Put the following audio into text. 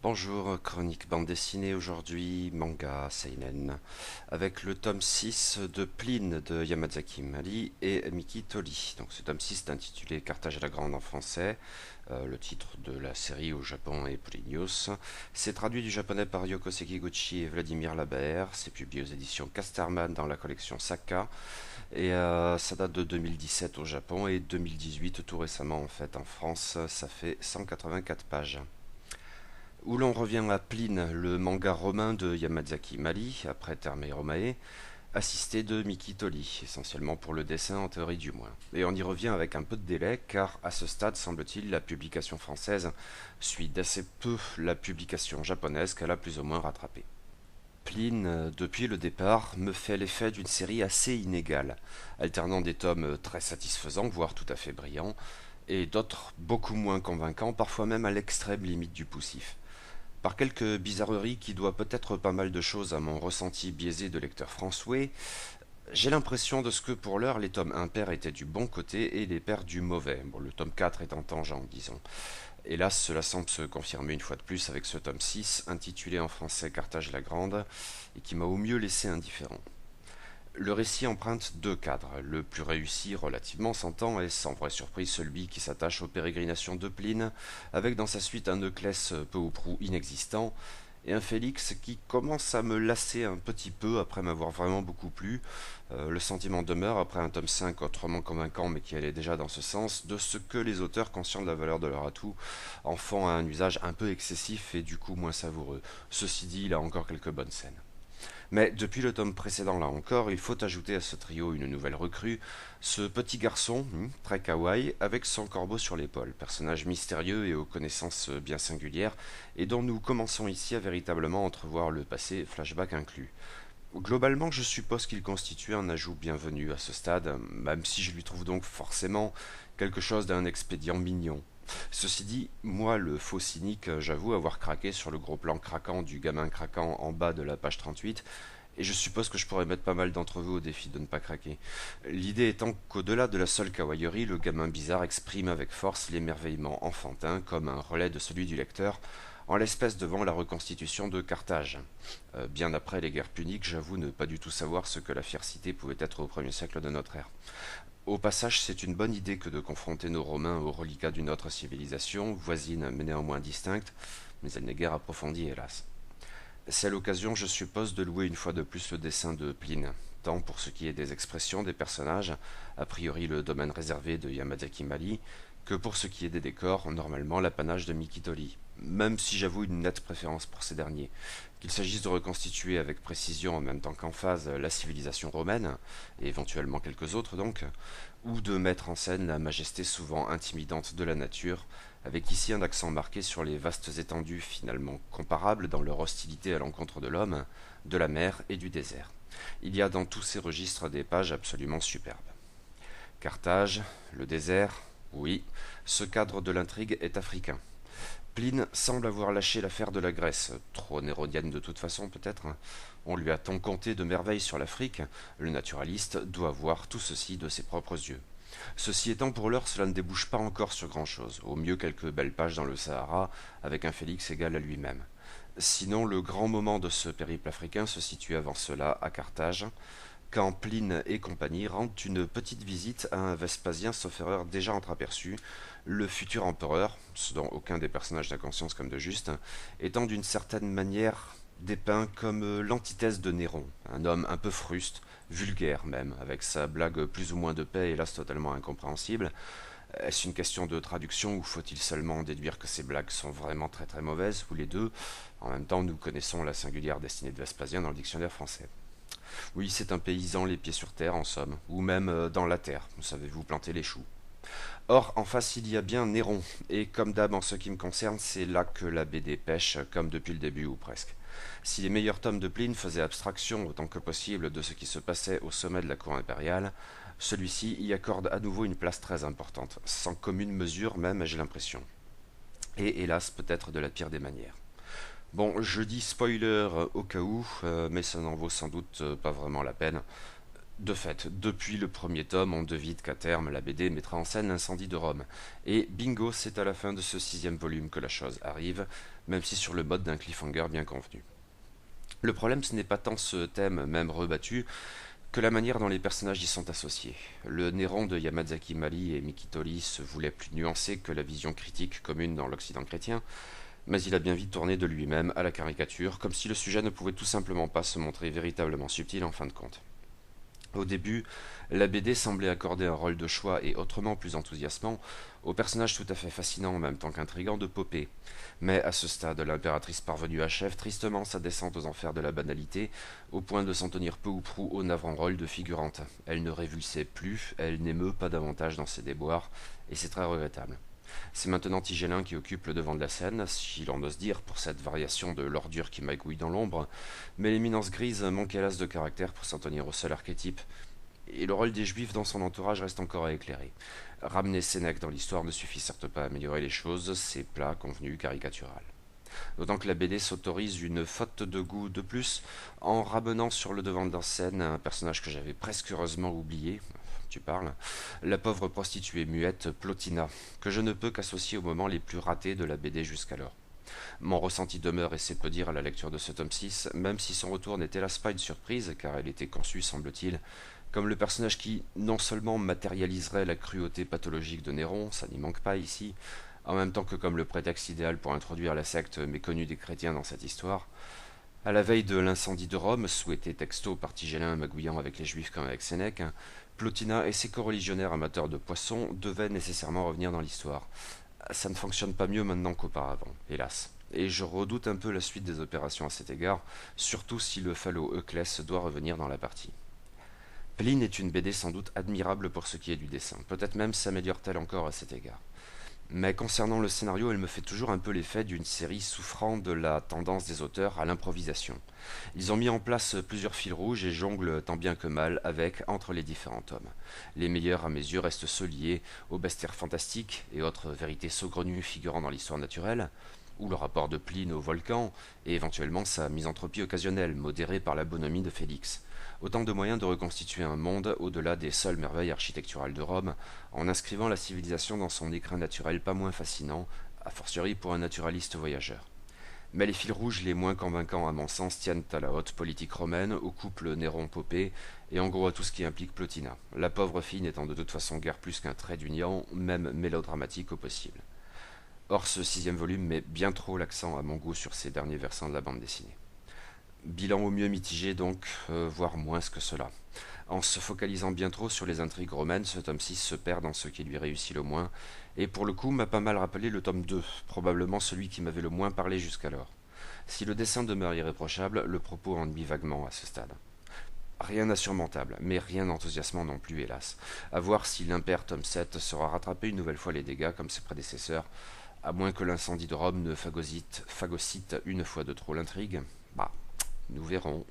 Bonjour, chronique bande dessinée aujourd'hui, manga seinen, avec le tome 6 de Pline de Yamazaki Mali et Miki Tori. Donc ce tome 6 est intitulé Carthage la Grande en français. Le titre de la série au Japon est Polinios. C'est traduit du japonais par Yoko Sekiguchi et Vladimir Labert. C'est publié aux éditions Casterman dans la collection Saka. Et ça date de 2017 au Japon et 2018 tout récemment en fait en France. Ça fait 184 pages. Où l'on revient à Pline, le manga romain de Yamazaki Mali, après Terme Romae, assisté de Miki Tori, essentiellement pour le dessin en théorie du moins. Et on y revient avec un peu de délai, car à ce stade, semble-t-il, la publication française suit d'assez peu la publication japonaise qu'elle a plus ou moins rattrapée. Pline, depuis le départ, me fait l'effet d'une série assez inégale, alternant des tomes très satisfaisants, voire tout à fait brillants, et d'autres beaucoup moins convaincants, parfois même à l'extrême limite du poussif. Par quelques bizarreries qui doivent peut-être pas mal de choses à mon ressenti biaisé de lecteur français, j'ai l'impression de ce que pour l'heure les tomes impairs étaient du bon côté et les pairs du mauvais, bon, le tome 4 étant tangent, disons. Hélas, cela semble se confirmer une fois de plus avec ce tome 6, intitulé en français Carthage la Grande, et qui m'a au mieux laissé indifférent. Le récit emprunte deux cadres. Le plus réussi, relativement s'entend, est sans vraie surprise celui qui s'attache aux pérégrinations de Pline, avec dans sa suite un Euclès peu ou prou inexistant, et un Félix qui commence à me lasser un petit peu après m'avoir vraiment beaucoup plu. Le sentiment demeure, après un tome 5 autrement convaincant mais qui allait déjà dans ce sens, de ce que les auteurs, conscients de la valeur de leur atout, en font un usage un peu excessif et du coup moins savoureux. Ceci dit, il a encore quelques bonnes scènes. Mais depuis le tome précédent là encore, il faut ajouter à ce trio une nouvelle recrue, ce petit garçon, très kawaii, avec son corbeau sur l'épaule, personnage mystérieux et aux connaissances bien singulières, et dont nous commençons ici à véritablement entrevoir le passé, flashback inclus. Globalement, je suppose qu'il constitue un ajout bienvenu à ce stade, même si je lui trouve donc forcément quelque chose d'un expédient mignon. Ceci dit, moi, le faux cynique, j'avoue avoir craqué sur le gros plan craquant du gamin craquant en bas de la page 38, et je suppose que je pourrais mettre pas mal d'entre vous au défi de ne pas craquer. L'idée étant qu'au-delà de la seule kawaiirie, le gamin bizarre exprime avec force l'émerveillement enfantin comme un relais de celui du lecteur, en l'espèce devant la reconstitution de Carthage. Bien après les guerres puniques, j'avoue ne pas du tout savoir ce que la fière cité pouvait être au premier siècle de notre ère. Au passage, c'est une bonne idée que de confronter nos Romains aux reliquats d'une autre civilisation, voisine mais néanmoins distincte, mais elle n'est guère approfondie hélas. C'est l'occasion, je suppose, de louer une fois de plus le dessin de Pline, tant pour ce qui est des expressions des personnages, a priori le domaine réservé de Yamazaki Mali, que pour ce qui est des décors, normalement l'apanage de Mikitori, même si j'avoue une nette préférence pour ces derniers. Qu'il s'agisse de reconstituer avec précision en même temps qu'emphase la civilisation romaine, et éventuellement quelques autres donc, ou de mettre en scène la majesté souvent intimidante de la nature, avec ici un accent marqué sur les vastes étendues finalement comparables dans leur hostilité à l'encontre de l'homme, de la mer et du désert. Il y a dans tous ces registres des pages absolument superbes. Carthage, le désert, oui, ce cadre de l'intrigue est africain. Pline semble avoir lâché l'affaire de la Grèce, trop néronienne de toute façon peut-être. On lui a tant conté de merveilles sur l'Afrique, le naturaliste doit voir tout ceci de ses propres yeux. Ceci étant, pour l'heure, cela ne débouche pas encore sur grand-chose, au mieux quelques belles pages dans le Sahara, avec un Félix égal à lui-même. Sinon, le grand moment de ce périple africain se situe avant cela à Carthage, quand Pline et compagnie rendent une petite visite à un Vespasien sauf erreur déjà entreaperçu, le futur empereur, ce dont aucun des personnages n'a conscience comme de juste, étant d'une certaine manière dépeint comme l'antithèse de Néron, un homme un peu fruste, vulgaire même, avec sa blague plus ou moins de paix hélas totalement incompréhensible. Est-ce une question de traduction ou faut-il seulement déduire que ces blagues sont vraiment très très mauvaises, ou les deux? En même temps, nous connaissons la singulière destinée de Vespasien dans le dictionnaire français. Oui, c'est un paysan les pieds sur terre en somme, ou même dans la terre, savez-vous planter les choux. Or, en face, il y a bien Néron, et comme d'hab en ce qui me concerne, c'est là que la BD pêche, comme depuis le début ou presque. Si les meilleurs tomes de Pline faisaient abstraction autant que possible de ce qui se passait au sommet de la cour impériale, celui-ci y accorde à nouveau une place très importante, sans commune mesure même, j'ai l'impression. Et hélas, peut-être de la pire des manières. Bon, je dis spoiler au cas où, mais ça n'en vaut sans doute pas vraiment la peine. De fait, depuis le premier tome, on devine qu'à terme, la BD mettra en scène l'incendie de Rome. Et bingo, c'est à la fin de ce 6e volume que la chose arrive, même si sur le mode d'un cliffhanger bien convenu. Le problème, ce n'est pas tant ce thème, même rebattu, que la manière dont les personnages y sont associés. Le Néron de Yamazaki Mali et Mikitori se voulait plus nuancé que la vision critique commune dans l'Occident chrétien, mais il a bien vite tourné de lui-même à la caricature, comme si le sujet ne pouvait tout simplement pas se montrer véritablement subtil en fin de compte. Au début, la BD semblait accorder un rôle de choix et autrement plus enthousiasmant au personnage tout à fait fascinant en même temps qu'intrigant de Popée. Mais à ce stade, l'impératrice parvenue achève tristement sa descente aux enfers de la banalité, au point de s'en tenir peu ou prou au navrant rôle de figurante. Elle ne révulsait plus, elle n'émeut pas davantage dans ses déboires, et c'est très regrettable. C'est maintenant Tigellin qui occupe le devant de la scène, si l'on ose dire, pour cette variation de l'ordure qui magouille dans l'ombre, mais l'éminence grise manque hélas de caractère pour s'en tenir au seul archétype, et le rôle des juifs dans son entourage reste encore à éclairer. Ramener Sénèque dans l'histoire ne suffit certes pas à améliorer les choses, c'est plat, convenu, caricatural. D'autant que la BD s'autorise une faute de goût de plus en ramenant sur le devant de la scène un personnage que j'avais presque heureusement oublié, tu parles, la pauvre prostituée muette Plotina, que je ne peux qu'associer aux moments les plus ratés de la BD jusqu'alors. Mon ressenti demeure et c'est peu dire à la lecture de ce tome 6, même si son retour n'était hélas pas une surprise, car elle était conçue, semble-t-il, comme le personnage qui non seulement matérialiserait la cruauté pathologique de Néron, ça n'y manque pas ici, en même temps que comme le prétexte idéal pour introduire la secte méconnue des chrétiens dans cette histoire. À la veille de l'incendie de Rome, souhaité texto par Tigellin magouillant avec les juifs comme avec Sénèque, Plotina et ses coreligionnaires amateurs de poissons devaient nécessairement revenir dans l'histoire. Ça ne fonctionne pas mieux maintenant qu'auparavant, hélas. Et je redoute un peu la suite des opérations à cet égard, surtout si le phallo Euclès doit revenir dans la partie. Pline est une BD sans doute admirable pour ce qui est du dessin, peut-être même s'améliore-t-elle encore à cet égard. Mais concernant le scénario, elle me fait toujours un peu l'effet d'une série souffrant de la tendance des auteurs à l'improvisation. Ils ont mis en place plusieurs fils rouges et jonglent tant bien que mal avec entre les différents tomes. Les meilleurs à mes yeux restent ceux liés au bestiaire fantastique et autres vérités saugrenues figurant dans l'histoire naturelle, ou le rapport de Pline au volcan, et éventuellement sa misanthropie occasionnelle, modérée par la bonhomie de Félix. Autant de moyens de reconstituer un monde au-delà des seules merveilles architecturales de Rome, en inscrivant la civilisation dans son écrin naturel pas moins fascinant, a fortiori pour un naturaliste voyageur. Mais les fils rouges les moins convaincants à mon sens tiennent à la haute politique romaine, au couple Néron-Popée, et en gros à tout ce qui implique Plotina, la pauvre fille n'étant de toute façon guère plus qu'un trait d'union, même mélodramatique au possible. Or ce 6e volume met bien trop l'accent à mon goût sur ces derniers versants de la bande dessinée. Bilan au mieux mitigé donc, voire moins que cela. En se focalisant bien trop sur les intrigues romaines, ce tome 6 se perd dans ce qui lui réussit le moins, et pour le coup m'a pas mal rappelé le tome 2, probablement celui qui m'avait le moins parlé jusqu'alors. Si le dessin demeure irréprochable, le propos ennuie vaguement à ce stade. Rien d'insurmontable, mais rien d'enthousiasmant non plus, hélas. À voir si l'impair tome 7 saura rattraper une nouvelle fois les dégâts comme ses prédécesseurs, à moins que l'incendie de Rome ne phagocyte une fois de trop l'intrigue. Bah, nous verrons.